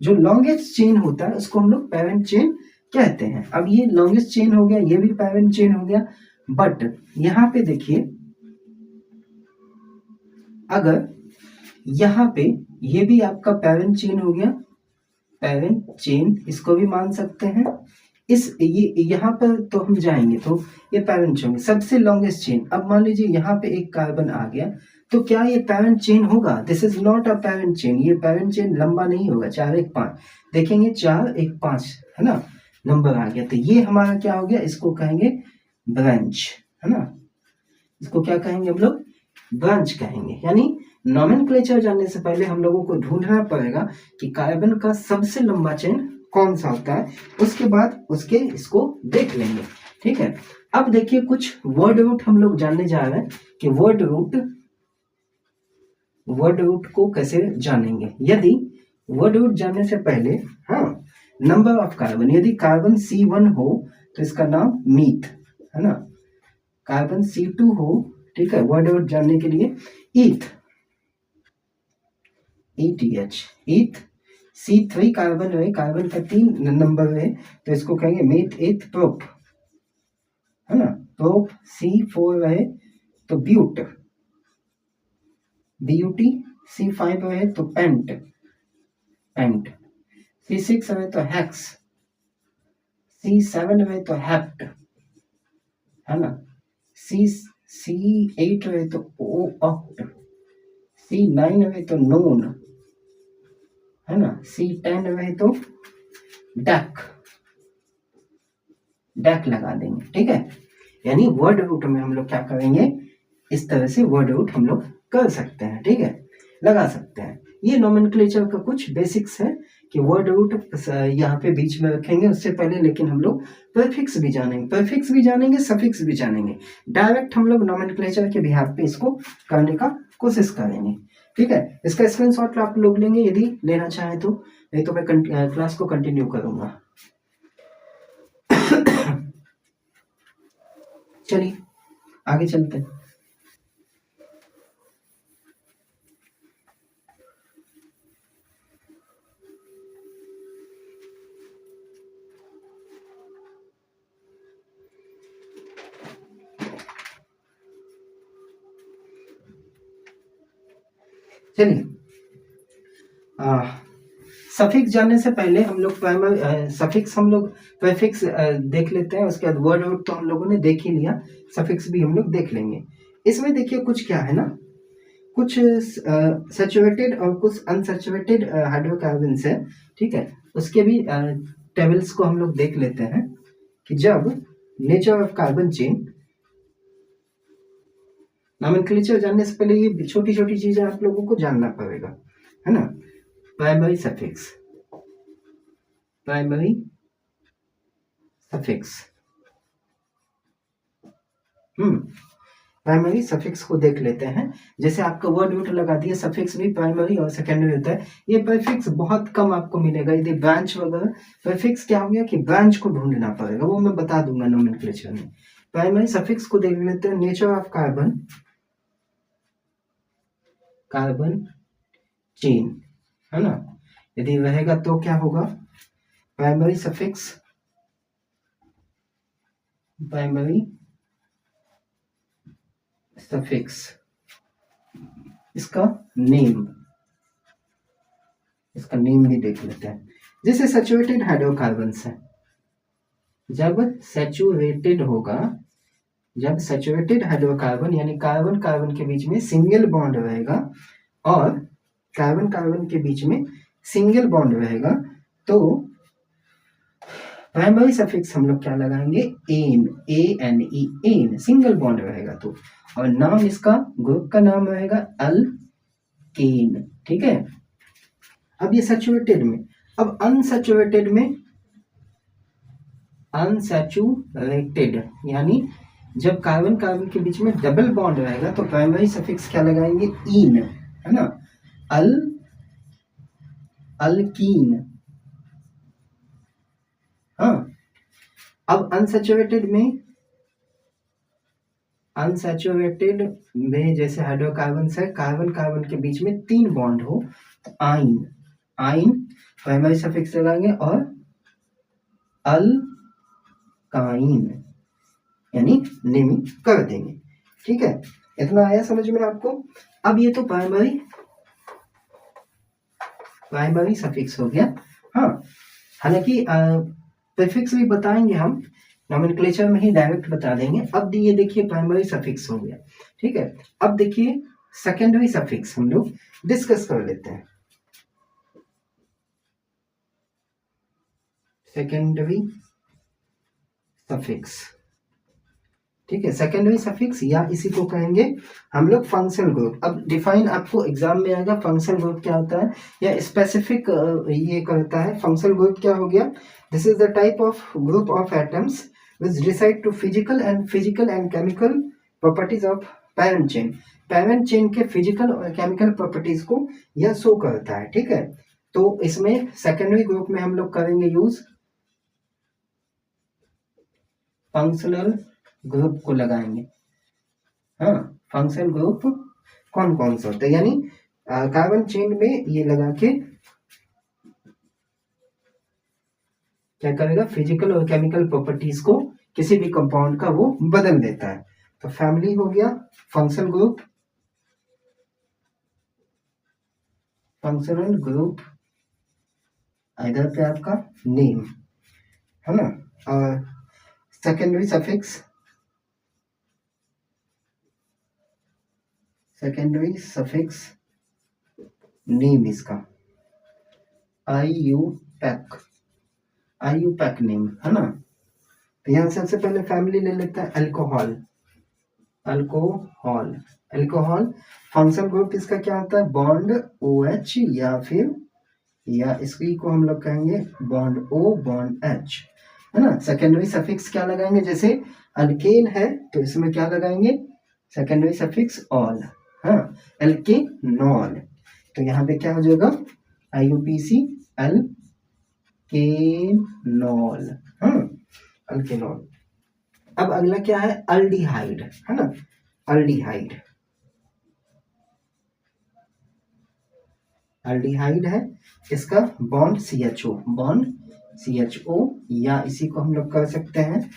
जो लॉन्गेस्ट चेन होता है उसको हम लोग पैरेंट चेन कहते हैं। अब ये लॉन्गेस्ट चेन हो गया, ये भी पैरेंट चेन हो गया। बट यहाँ पे देखिए, अगर यहाँ पे ये भी आपका पैरेंट चेन हो गया, पैरेंट चेन इसको भी मान सकते हैं। इस ये यहाँ पर तो हम जाएंगे तो ये पैरेंट चेन, सबसे लॉन्गेस्ट चेन। अब मान लीजिए यहाँ पे एक कार्बन आ गया, तो क्या ये पैरेंट चेन होगा, this is not a parent chain, ये पैरेंट चेन लंबा नहीं होगा। 4 1 5 देखेंगे, 4 1 5, है ना, नंबर आ गया, तो ये हमारा क्या हो गया, इसको कहेंगे ब्रांच, है ना, इसको क्या कहेंगे हम लोग, ब्रांच कहेंगे। यानी नोमेनक्लेचर जानने से पहले हम लोगों को ढूंढना पड़ेगा कि कार्बन का सबसे लंबा चेन कौन सा होता है, उसके बाद उसके इसको देख लेंगे, ठीक है। अब देखिए, कुछ वर्ड रूट हम लोग जानने जा रहे हैं कि वर्ड रूट को कैसे जानेंगे। यदि वर्ड रूट जानने से पहले, हाँ, नंबर ऑफ कार्बन, यदि कार्बन C1 हो तो इसका नाम मीथ, है ना, कार्बन C2 हो, ठीक है, वर्ड रूट जानने के लिए ईथ, ETH, ईथ। C3 कार्बन है, कार्बन का 3 नंबर है, तो इसको कहेंगे मीथ एथ प्रोप, है ना, प्रोप। C4 है तो ब्यूट, BUT। C5 है तो पेंट, पेंट। C6 है तो हेक्स, C7 है तो हेप्ट, है ना, C8 है तो ऑक्ट, C9 है तो नोन, है ना, C10 है तो डैक, डैक लगा देंगे, ठीक है। यानी वर्ड रूट में हम लोग क्या करेंगे, इस तरह से वर्ड रूट हम लोग कर सकते हैं, ठीक है, लगा सकते हैं। ये नोमेनक्लेचर का कुछ बेसिक्स है कि वर्ड रूट यहाँ पे बीच में रखेंगे उससे पहले, लेकिन हम लोग प्रीफिक्स भी जानेंगे, प्रीफिक्स भी जानेंगे, सफिक्स भी जानेंगे। डायरेक्ट हम लोग नोमेनक्लेचर के बिहाफ पे इसको करने का कोशिश करेंगे, ठीक है। इसका स्क्रीनशॉट आप लोग लेंगे यदि लेना चाहे तो, नहीं तो मैं क्लास को कंटिन्यू करूंगा। चलिए आगे चलते हैं। चलिए, सफिक्स जानने से पहले हम लोग प्राइमरी सफिक्स हम लोग प्रीफिक्स देख लेते हैं। उसके बाद वर्ड वर्ड तो हम लोगों ने देख ही लिया, सफिक्स भी हम लोग देख लेंगे। इसमें देखिए कुछ क्या है ना, कुछ सैचुरेटेड और कुछ अनसैचुरेटेड हाइड्रोकार्बन्स है, ठीक है। उसके भी टेबल्स को हम लोग देख लेते हैं कि जब nature of carbon chain, nomenclature जानने से पहले ये छोटी छोटी चीजें आप लोगों को जानना पड़ेगा, है ना। Primary suffix, primary suffix, primary suffix को देख लेते हैं। जैसे आपका वर्ड रूट लगा दिया, सफिक्स भी प्राइमरी और सेकेंडरी होता है। ये प्रीफिक्स बहुत कम आपको मिलेगा, यदि ब्रांच वगैरह। प्रीफिक्स क्या हो गया कि ब्रांच को ढूंढना पड़ेगा, वो मैं बता दूंगा नोमेनक्लेचर में। प्राइमरी सफिक्स को देख लेते हैं। Nature of carbon, carbon chain, है ना। यदि रहेगा तो क्या होगा, प्राइमरी सफिक्स, प्राइमरी सफिक्स, इसका नेम, इसका नेम भी देख लेते हैं। जैसे सैचुरेटेड हाइड्रोकार्बन्स है, जब सैचुरेटेड होगा, जब सैचुरेटेड हाइड्रोकार्बन यानी कार्बन कार्बन के बीच में सिंगल बॉन्ड रहेगा और कार्बन कार्बन के बीच में सिंगल बॉन्ड रहेगा, तो प्राइमरी सफिक्स हम लोग क्या लगाएंगे, ane, ANE, ane, single bond रहेगा तो। और नाम इसका, ग्रुप का नाम रहेगा अल्केन, ठीक है। अब ये सैचुरेटेड में। अब अनसैचुरेटेड में, अनसैचुरेटेड यानी जब कार्बन कार्बन के बीच में डबल बॉन्ड रहेगा तो प्राइमरी सफिक्स क्या लगाएंगे, ईन, है ना, अल्कीन। हाँ, अब अनसैचुरेटेड में, अनसैचुरेटेड में जैसे हाइड्रोकार्बन्स है, कार्बन कार्बन के बीच में 3 बॉन्ड हो तो आइन, आइन प्राइमरी सफिक्स लगाएंगे और अल्काइन यानी नेमिंग कर देंगे, ठीक है। इतना आया समझ में आपको। अब ये तो प्राइमरी सफिक्स हो गया। हाँ, हालांकि प्रीफिक्स भी बताएंगे हम, नोमेनक्लेचर में ही डायरेक्ट बता देंगे। अब ये देखिए प्राइमरी सफिक्स हो गया, ठीक है। अब देखिए सेकेंडरी सफिक्स हम लोग डिस्कस कर लेते हैं। सेकेंडरी सफिक्स, ठीक है। सेकेंडरी सफिक्स या इसी को कहेंगे हम लोग फंक्शनल ग्रुप। अब डिफाइन आपको एग्जाम में आएगा, फंक्शनल ग्रुप क्या होता है या स्पेसिफिक ये करता है। फंक्शनल ग्रुप क्या हो गया, this is the type of group of atoms which decide to physical and chemical properties of parent chain। parent chain के फिजिकल और केमिकल प्रॉपर्टीज को यह शो करता है, ठीक है। तो इसमें सेकेंडरी ग्रुप में हम लोग करेंगे यूज फंक्शनल ग्रुप को लगाएंगे। हाँ, फंक्शनल ग्रुप कौन कौन सा होता है, यानी कार्बन चेन में ये लगा के क्या करेगा, फिजिकल और केमिकल प्रॉपर्टीज को किसी भी कंपाउंड का वो बदल देता है। तो फैमिली हो गया फंक्शनल ग्रुप, फंक्शनल ग्रुप इधर पे आपका नेम, है ना। और secondary suffix, secondary suffix name इसका IUPAC, IUPAC नेम, है ना। तो यहाँ सबसे पहले फैमिली ले लेता है alcohol, alcohol, alcohol. Functional group इसका क्या होता है, बॉन्ड OH या फिर या इसकी को हम लोग कहेंगे बॉन्ड O बॉन्ड H, है ना। सेकेंडरी सफिक्स क्या लगाएंगे, जैसे अल्केन है तो इसमें क्या लगाएंगे, सेकेंडरी सफिक्स ऑल, हाँ, एल्केनॉल। तो यहाँ पे क्या हो जाएगा, IUPC अल्केनॉल, हाँ, अल्केनॉल। अब अगला क्या है, अल्डिहाइड, है ना, अल्डिहाइड, अल्डिहाइड है। इसका बॉन्ड CHO, बॉन्ड CHO या इसी को हम लोग कर सकते हैं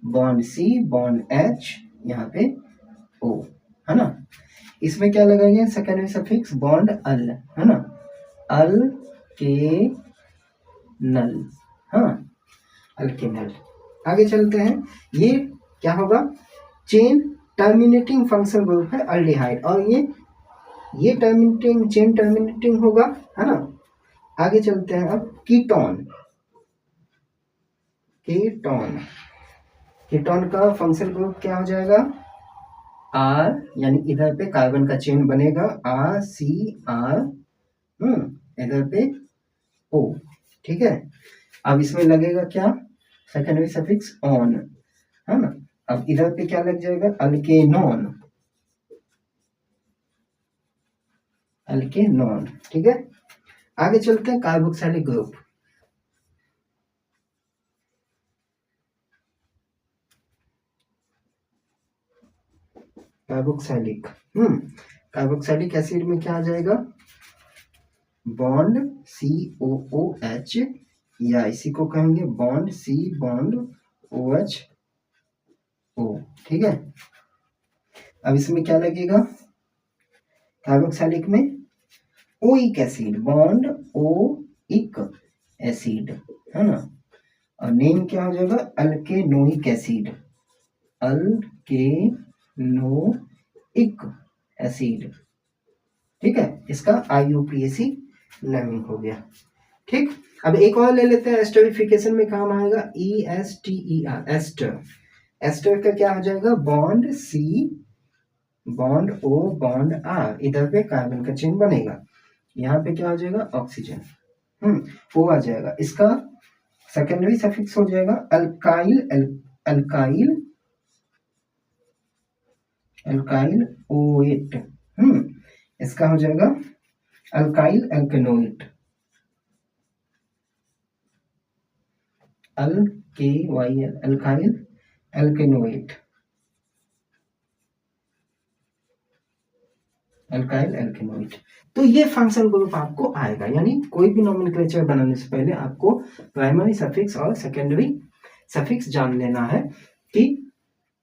बॉन्ड C बॉन्ड H, यहाँ पे O, है ना। इसमें क्या लगाएंगे, सेकेंडरी सफिक्स बॉन्ड अल, है ना, अल के नल, हाँ, अल्केनल। आगे चलते हैं, ये क्या होगा, चेन टर्मिनेटिंग फंक्शनल ग्रुप है अल्डिहाइड, और ये टर्मिनेटिंग, चेन टर्मिनेटिंग होगा, है ना। आगे चलते हैं अब, कीटोन। कीटोन, कीटोन का फंक्शनल ग्रुप क्या हो जाएगा, आर, यानी इधर पे कार्बन का चेन बनेगा आर सी आर, इधर पे ओ, ठीक है। अब इसमें लगेगा क्या, सेकेंडरी सफिक्स ऑन, है ना। अब इधर पे क्या लग जाएगा, अल्केनॉन, अल्केनॉन, ठीक है। आगे चलते हैं, carboxylic group. Carboxylic, carboxylic acid में क्या आ जाएगा, बॉन्ड सी ओ ओ एच, या इसी को कहेंगे bond C bond O H O, ठीक है। अब इसमें क्या लगेगा, कार्बोक्सिलिक में ओइक एसिड, बॉन्ड ओ इक एसिड, है ना, और नेम क्या हो जाएगा, अल्केनोइक एसिड, अल्केनोइक एसिड, ठीक है। इसका IUPAC नेमिंग हो गया, ठीक। अब एक और ले लेते हैं, एस्टरिफिकेशन में काम आएगा, ESTER, एस्टर। एस्टर का क्या हो जाएगा, bond C bond O bond R, इधर पे कार्बन का चेन बनेगा, यहाँ पे क्या हो जाएगा, ऑक्सीजन, वो आ जाएगा। इसका सेकेंडरी सफिक्स हो जाएगा अल्काइल, अल्काइल, अल्काइल ओएट, इसका हो जाएगा अल्काइल एल्केनोएट, अल्केवाई, अल्काइल एल्केनोएट, अल्काइल एल्केनोएट। तो ये फंक्शनल ग्रुप आपको आएगा, यानी कोई भी नोमेनक्लेचर बनाने से पहले आपको प्राइमरी सफिक्स और सेकेंडरी सफिक्स जान लेना है कि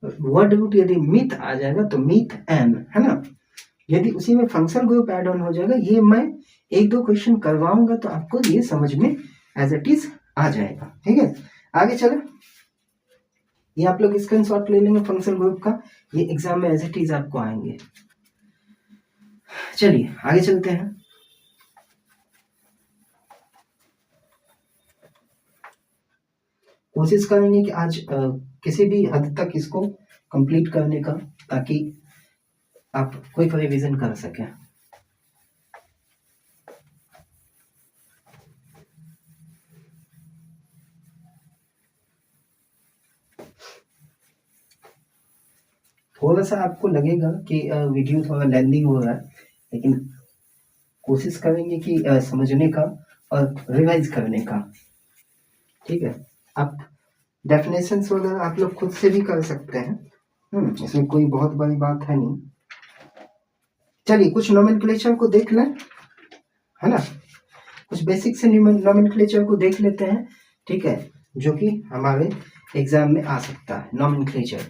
वर्ड रूट यदि मिथ आ जाएगा तो मिथ एन, है ना, यदि उसी में फंक्शनल ग्रुप ऐड ऑन हो जाएगा, ये मैं एक दो क्वेश्चन करवाऊंगा तो आपको ये समझ में एज इट इज आ जाएगा, ठीक है। आगे चले, ये आप लोग स्क्रीनशॉट ले लेंगे फंक्शनल ग्रुप का, ये एग्जाम में एज इट इज आपको आएंगे। चलिए आगे चलते हैं, कोशिश करेंगे कि आज किसी भी हद तक इसको कंप्लीट करने का, ताकि आप कोई रिवीजन कर सकें। थोड़ा सा आपको लगेगा कि वीडियो थोड़ा लेंदी हो रहा है, लेकिन कोशिश करेंगे कि समझने का और रिवाइज करने का, ठीक है। आप डेफिनेशंस वगैरह आप लोग खुद से भी कर सकते हैं, इसमें कोई बहुत बड़ी बात है नहीं। चलिए कुछ नोमेनक्लेचर को देख लें, है ना, कुछ बेसिक से नोमेनक्लेचर को देख लेते हैं, ठीक है, जो कि हमारे एग्जाम में आ सकता है। नोमेनक्लेचर,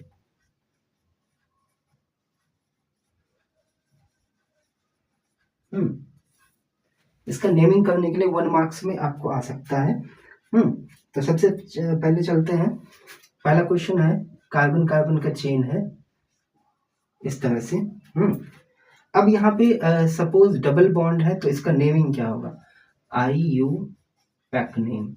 इसका नेमिंग करने के लिए 1 मार्क्स में आपको आ सकता है। तो सबसे पहले चलते हैं, पहला क्वेश्चन है, कार्बन कार्बन का चेन है इस तरह से, अब यहाँ पे सपोज डबल बॉन्ड है तो इसका नेमिंग क्या होगा, IU पैक नेम,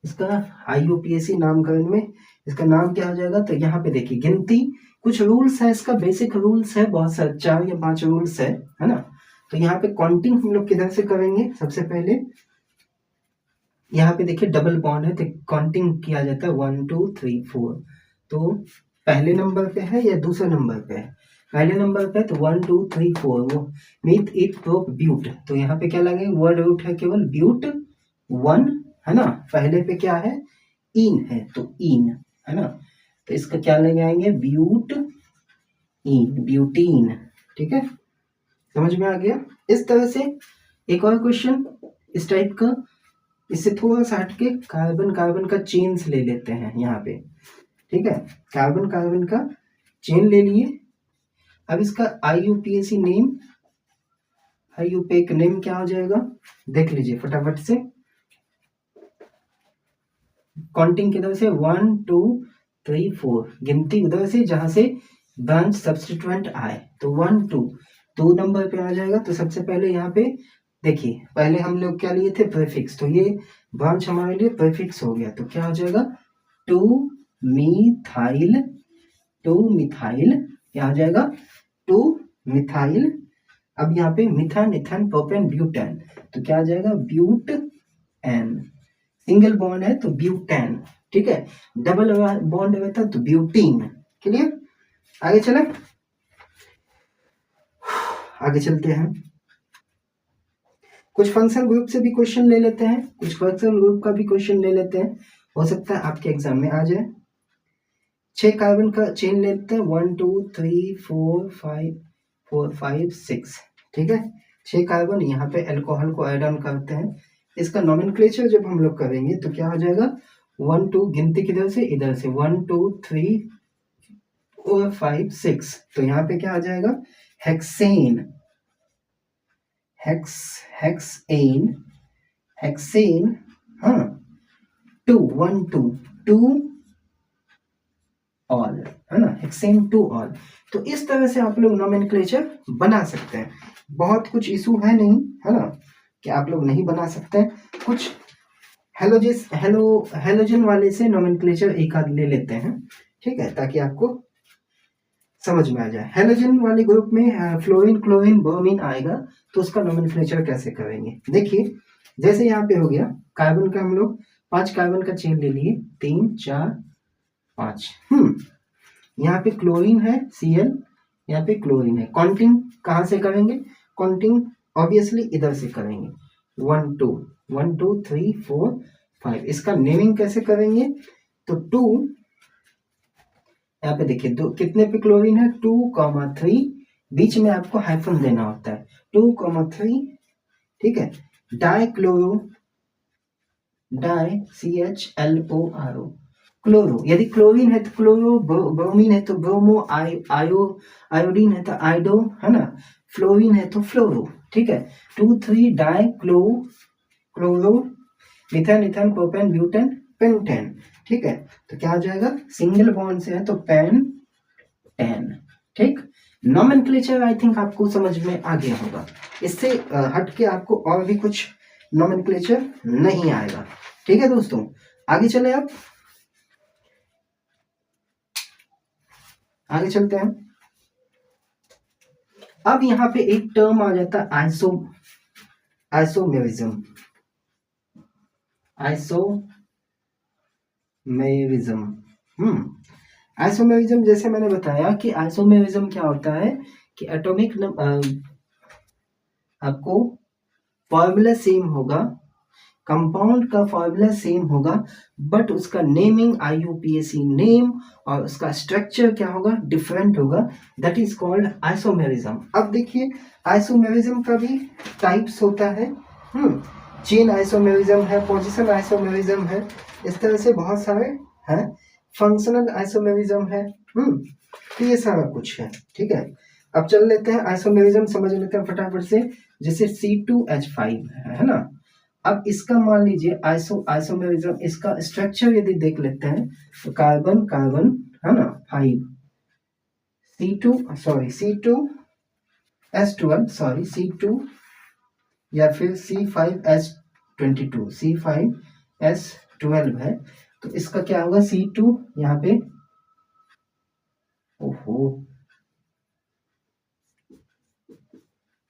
इसका IUPAC नामकरण में इसका नाम क्या हो जाएगा। तो यहाँ पे देखिए गिनती, कुछ रूल्स है, इसका बेसिक रूल्स है, बहुत सारे 4 या 5 रूल्स है ना। तो यहाँ पे काउंटिंग हम लोग किधर से करेंगे, सबसे पहले यहाँ पे देखिए डबल बॉन्ड है तो काउंटिंग किया जाता है 1 2 3 4, तो पहले नंबर पे है या दूसरे नंबर पे है, पहले नंबर पे, तो 1 2 3 4, वो मीट इट प्रोप ब्यूट, तो यहाँ पे क्या लगेगा, वर्ड रूट है केवल ब्यूट 1, है ना, पहले पे क्या है, इन है तो इन, है ना, तो इसका क्या ले आएंगे, ब्यूट इन, ब्यूटीन, ठीक है, समझ में आ गया। इस तरह से एक और क्वेश्चन इस टाइप का, इससे थोड़ा सा हटके कार्बन कार्बन का चेन्स ले लेते हैं यहाँ पे, ठीक है, कार्बन कार्बन का चेन ले लिए, अब इसका IUPAC नेम, IUPAC नेम क्या हो जाएगा, देख लीजिए फटाफट से। काउंटिंग किधर से, 1 2 3 4, गिनती उधर से जहां से ब्रांच सब्स्टिट्यूएंट आए, तो 1 2 2 नंबर पे आ जाएगा। तो सबसे पहले यहाँ पे देखिए, पहले हम लोग क्या लिए थे, प्रीफिक्स, तो ये ब्रांच हमारे लिए प्रीफिक्स हो गया। तो क्या हो जाएगा, 2 मिथाइल, 2 मिथाइल, क्या हो जाएगा, 2 मिथाइल। अब यहाँ पे मिथान, इथान, प्रोपेन, ब्यूटेन, तो क्या आ जाएगा, ब्यूट एन। सिंगल बॉन्ड है तो ब्यूटेन, ठीक है। डबल बॉन्ड रहता तो ब्यूटीन। क्लियर, आगे चले, आगे चलते हैं। कुछ फंक्शनल ग्रुप से भी क्वेश्चन ले लेते हैं, कुछ फंक्शनल ग्रुप का भी क्वेश्चन ले लेते हैं, हो सकता है आपके एग्जाम में आ जाए। 6 कार्बन का चेन लेते हैं, 1 2 3 4 5 6, ठीक है। 6 कार्बन, यहाँ पे अल्कोहल को ऐड ऑन करते हैं। इसका नोमेनक्लेचर जब हम लोग करेंगे तो क्या हो जाएगा, 1 2, गिनती किधर से, इधर से, 1 2 3 4 5 6, तो यहाँ पे क्या आ जाएगा, हेक्सेन, हेक्सेन, हेक्सेन, हाँ, 2 1 2 2 ऑल, है ना, हेक्सेन 2 ऑल। तो इस तरह से आप लोग नोमेनक्लेचर बना सकते हैं, बहुत कुछ इशू है नहीं, है ना, कि आप लोग नहीं बना सकते हैं। कुछ हेलोजन वाले से नोमेनक्लेचर एक आध ले लेते हैं, ठीक है, ताकि आपको समझ में आ जाए। हेलोजन वाले ग्रुप में फ्लोरीन, क्लोरीन, ब्रोमीन आएगा, तो उसका नोमेनक्लेचर कैसे करेंगे, देखिए। जैसे यहाँ पे हो गया कार्बन का, हम लोग 5 कार्बन का चेन ले लिए, 3 4 5, यहाँ पे क्लोरीन है, Cl, यहाँ पे क्लोरीन है। काउंटिंग कहाँ से करेंगे, काउंटिंग ऑब्वियसली इधर से करेंगे, 1 2 1 2 3 4 5। इसका नेमिंग कैसे करेंगे, तो 2, यहाँ पे देखिए, दो कितने पे क्लोरीन है, 2,3, बीच में आपको हाइफन देना होता है, 2,3, ठीक है। डाइक्लोरो, डाई CHLORO, क्लोरो, यदि क्लोरीन है तो क्लोरो, ब्रोमीन है तो ब्रोमो, आयोडीन है तो आइडो, है ना, फ्लोरीन है तो फ्लोरो, ठीक है। 2 3 die chloro, Mithan, ethane, propane, butane, pentane, ठीक है। तो क्या आ जाएगा, सिंगल बॉन्ड से है तो पेन टेन, ठीक। नोमेनक्लेचर आई थिंक आपको समझ में आ गया होगा, इससे हट के आपको और भी कुछ नोमेनक्लेचर नहीं आएगा, ठीक है दोस्तों। आगे चले, आप आगे चलते हैं। अब यहाँ पे एक टर्म आ जाता है आइसोमेरिज्म, आइसोमेरिज्म जैसे मैंने बताया कि आइसोमेरिज्म क्या होता है कि एटॉमिक आपको फॉर्मूला सेम होगा, कंपाउंड का फॉर्मूला सेम होगा, बट उसका नेमिंग IUPAC नेम और उसका स्ट्रक्चर क्या होगा, डिफरेंट होगा, दैट इज कॉल्ड आइसोमेरिज्म। अब देखिए, आइसोमेरिज्म का भी टाइप्स होता है, चेन आइसोमेरिज्म है, पोजीशन आइसोमेरिज्म है, इस तरह से बहुत सारे हैं, फंक्शनल आइसोमेरिज्म है, तो ये सारा कुछ है, ठीक है। अब चल लेते हैं आइसोमेरिज्म समझ लेते हैं फटाफट से। जैसे C2H5 है ना, अब इसका मान लीजिए आइसोमेरिज्म, इसका स्ट्रक्चर यदि देख लेते हैं तो कार्बन कार्बन, है ना, 5 C2 या फिर C5S12 है, तो इसका क्या होगा, C2, यहाँ पे, ओहो,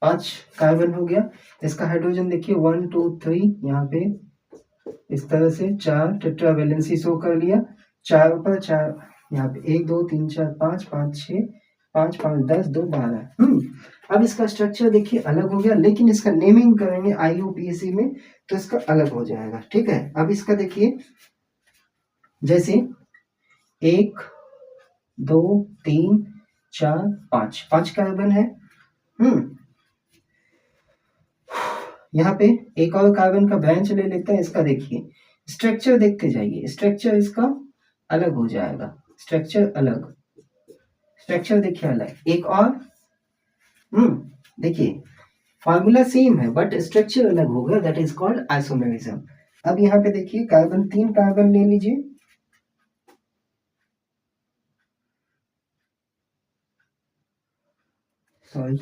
5 कार्बन हो गया। इसका हाइड्रोजन देखिए 1 2 3, यहाँ पे इस तरह से 4 टेट्रावैलेंसी शो कर लिया, 4 ऊपर 4, यहाँ पे 1 2 3 4 5 5 6 5 5 10 2 12। अब इसका स्ट्रक्चर देखिए अलग हो गया, लेकिन इसका नेमिंग करेंगे IUPAC में तो इसका अलग हो जाएगा, ठीक है। अब इसका देखिए, जैसे 1 2 3 4 5 कार्बन है, यहाँ पे एक और कार्बन का ब्रांच ले लेते हैं। इसका देखिए स्ट्रक्चर देखते जाइए, स्ट्रक्चर इसका अलग हो जाएगा, स्ट्रक्चर अलग, स्ट्रक्चर देखिए अलग, एक और देखिए फॉर्मूला सेम है बट स्ट्रक्चर अलग होगा, दैट इज कॉल्ड आइसोमेरिज्म। अब यहाँ पे देखिए कार्बन, 3 कार्बन ले लीजिए, सॉरी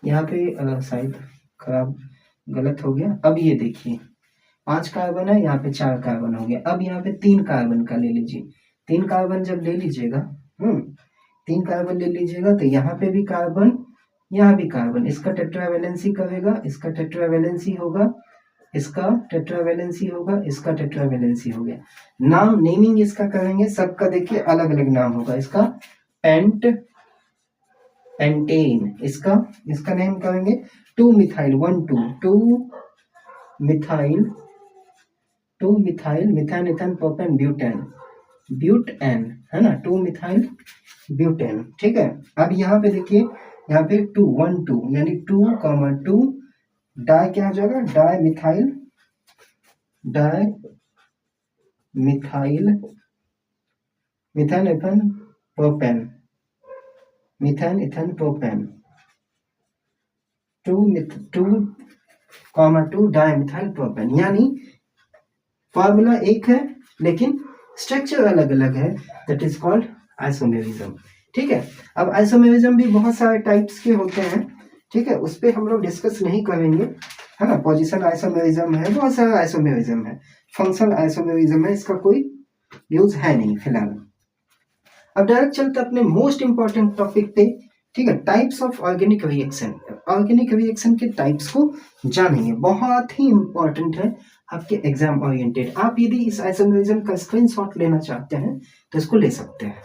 यहाँ पे शायद खराब गलत हो गया। अब ये देखिए 5 कार्बन है, यहाँ पे 4 कार्बन हो गया। अब यहाँ पे 3 कार्बन का ले लीजिए, 3 कार्बन जब ले लीजिएगा 3 कार्बन ले लीजिएगा तो यहाँ पे भी कार्बन, यहाँ भी कार्बन, इसका टेट्रावैलेंसी करेगा, इसका टेट्रावैलेंसी होगा, इसका टेट्रावैलेंसी होगा, इसका टेट्रावैलेंसी हो गया। नाम नेमिंग इसका करेंगे, सबका देखिए अलग अलग नाम होगा। इसका पेंट, पेंटेन, इसका नेम करेंगे 2 methyl 1 2 2 methyl, 2 methyl methane ethane propane butane, butane है ना, 2 मिथाइल ब्यूटेन। ठीक है। अब यहाँ पे देखिए, यहाँ पे 2 1 2 यानी 2, 2 डाई क्या हो जाएगा, dimethyl, dimethyl methane ethane propane, methane ethane propane, 2 dimethyl propane. यानी फॉर्मूला एक है लेकिन स्ट्रक्चर अलग अलग है, दैट इज कॉल्ड आइसोमेरिज्म। ठीक है। अब आइसोमेरिज्म भी बहुत सारे टाइप्स के होते हैं, ठीक है, उस पर हम लोग डिस्कस नहीं करेंगे, है ना। पोजिशन आइसोमेरिज्म है, बहुत सारा आइसोमेरिज्म है, फंक्शनल आइसोमेरिज्म है, इसका कोई यूज है नहीं फिलहाल। अब डायरेक्ट चलते अपने मोस्ट इंपॉर्टेंट टॉपिक पे, ठीक है, types of organic reaction. Organic reaction के टाइप्स को जानेंगे, बहुत ही इंपॉर्टेंट है आपके एग्जाम ओरिएंटेड। आप यदि इस आइसोमेरिज्म का स्क्रीनशॉट लेना चाहते हैं तो इसको ले सकते हैं।